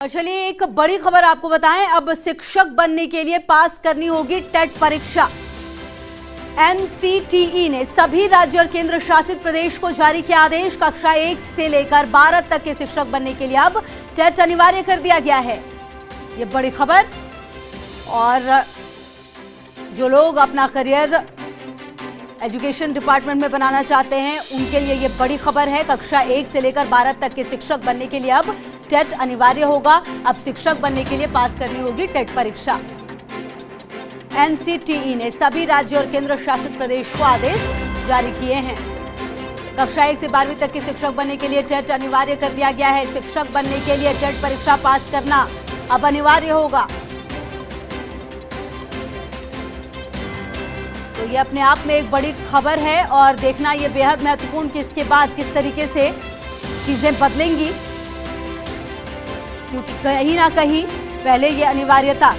चलिए एक बड़ी खबर आपको बताएं। अब शिक्षक बनने के लिए पास करनी होगी टेट परीक्षा। एनसीटीई ने सभी राज्य और केंद्र शासित प्रदेश को जारी किया आदेश। कक्षा 1 से लेकर 12 तक के शिक्षक बनने के लिए अब टेट अनिवार्य कर दिया गया है। ये बड़ी खबर। और जो लोग अपना करियर एजुकेशन डिपार्टमेंट में बनाना चाहते हैं उनके लिए ये बड़ी खबर है। कक्षा 1 से लेकर 12 तक के शिक्षक बनने के लिए अब टेट अनिवार्य होगा। अब शिक्षक बनने के लिए पास करनी होगी टेट परीक्षा। एनसीटीई ने सभी राज्य और केंद्र शासित प्रदेश को आदेश जारी किए हैं। कक्षा 1 से 12वीं तक के शिक्षक बनने के लिए टेट अनिवार्य कर दिया गया है। शिक्षक बनने के लिए टेट परीक्षा पास करना अब अनिवार्य होगा। तो ये अपने आप में एक बड़ी खबर है और देखना ये बेहद महत्वपूर्ण कि इसके बाद किस तरीके से चीजें बदलेंगी, क्योंकि कहीं ना कहीं पहले ये अनिवार्यता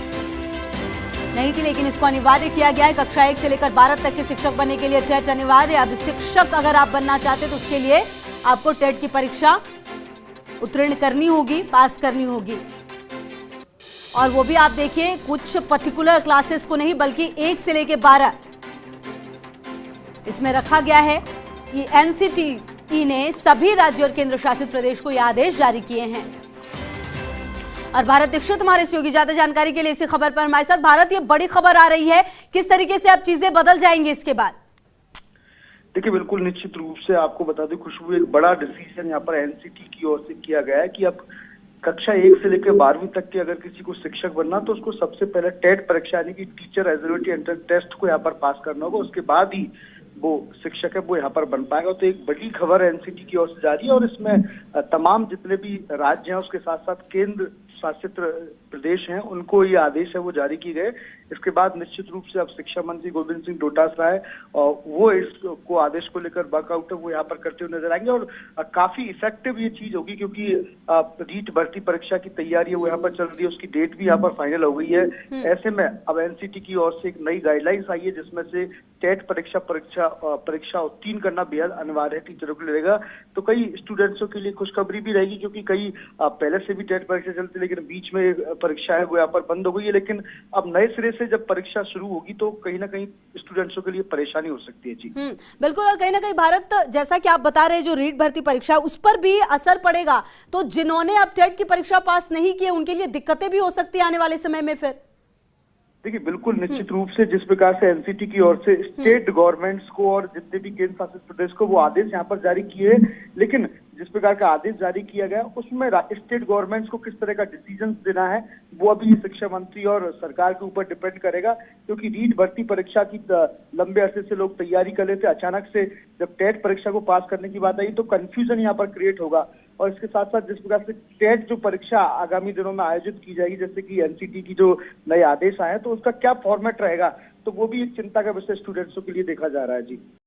नहीं थी, लेकिन इसको अनिवार्य किया गया है। कक्षा 1 से लेकर 12 तक के शिक्षक बनने के लिए टेट अनिवार्य। अब शिक्षक अगर आप बनना चाहते तो उसके लिए आपको टेट की परीक्षा उत्तीर्ण करनी होगी, पास करनी होगी। और वो भी आप देखिए कुछ पर्टिकुलर क्लासेस को नहीं बल्कि 1 से लेकर 12 इसमें रखा गया है कि एनसीटीई ने सभी राज्य और केंद्र शासित प्रदेश को यह आदेश जारी किए हैं। और भारत दीक्षित हमारे सहयोगी, ज्यादा जानकारी के लिए इसी खबर पर हमारे साथ। भारत, ये बड़ी खबर आ रही है, किस तरीके से अब चीजें बदल जाएंगी इसके बाद? देखिए, बिल्कुल निश्चित रूप से आपको बता दें खुशबू, एक बड़ा डिसीजन यहाँ पर एनसीटी की ओर से किया गया है कि अब कक्षा 1 से लेकर 12वीं तक के अगर किसी को शिक्षक बनना तो उसको सबसे पहले टेट परीक्षा यानी कि टीचर एलिजिबिलिटी एंट्रेंस टेस्ट को यहाँ पर पास करना होगा। उसके बाद ही वो शिक्षक है वो यहाँ पर बन पाएगा। तो एक बड़ी खबर एनसीटी की ओर से जारी है और इसमें तमाम जितने भी राज्य हैं उसके साथ साथ केंद्र शासित प्रदेश हैं उनको ये आदेश है वो जारी की गए। इसके बाद निश्चित रूप से अब शिक्षा मंत्री गोविंद सिंह डोटासरा है और वो इसको आदेश को लेकर वर्कआउट है वो यहाँ पर करते हुए नजर आएंगे। और काफी इफेक्टिव ये चीज होगी क्योंकि रीट भर्ती परीक्षा की तैयारी है वो यहाँ पर चल रही है, उसकी डेट भी यहाँ पर फाइनल हो गई है। ऐसे में अब एनसीटी की ओर से एक नई गाइडलाइंस आई है जिसमें से टेट परीक्षा उत्तीर्ण करना बेहद अनिवार्य है टीचरों को लेगा। तो कई स्टूडेंट्सों के लिए खुशखबरी भी रहेगी क्योंकि कई पहले से भी टेट परीक्षा चलती लेकिन बीच में परीक्षा है वो यहाँ पर बंद हो गई है। लेकिन अब नए सिरे से जब परीक्षा शुरू होगी तो कहीं ना कहीं स्टूडेंट्सों के लिए परेशानी हो सकती है। जी बिल्कुल। और कहीं ना कहीं भारत, जैसा कि आप बता रहे हैं, जो रीट भर्ती परीक्षा उस पर भी असर पड़ेगा। तो जिन्होंने अब टेट की परीक्षा पास नहीं की उनके लिए दिक्कतें भी हो सकती है आने वाले समय में। फिर देखिए, बिल्कुल निश्चित रूप से जिस प्रकार से एनसीटी की ओर से स्टेट गवर्नमेंट्स को और जितने भी केंद्र शासित प्रदेश को वो आदेश यहाँ पर जारी किए, लेकिन जिस प्रकार का आदेश जारी किया गया उसमें स्टेट गवर्नमेंट्स को किस तरह का डिसीजन देना है वो अभी शिक्षा मंत्री और सरकार के ऊपर डिपेंड करेगा। क्योंकि रीट भर्ती परीक्षा की लंबे अरसे से लोग तैयारी कर लेते, अचानक से जब टेट परीक्षा को पास करने की बात आई तो कंफ्यूजन यहाँ पर क्रिएट होगा। और इसके साथ साथ जिस प्रकार से टेट जो परीक्षा आगामी दिनों में आयोजित की जाएगी, जैसे कि एनसीटी की जो नए आदेश आए तो उसका क्या फॉर्मेट रहेगा, तो वो भी एक चिंता का विषय स्टूडेंट्सों के लिए देखा जा रहा है। जी।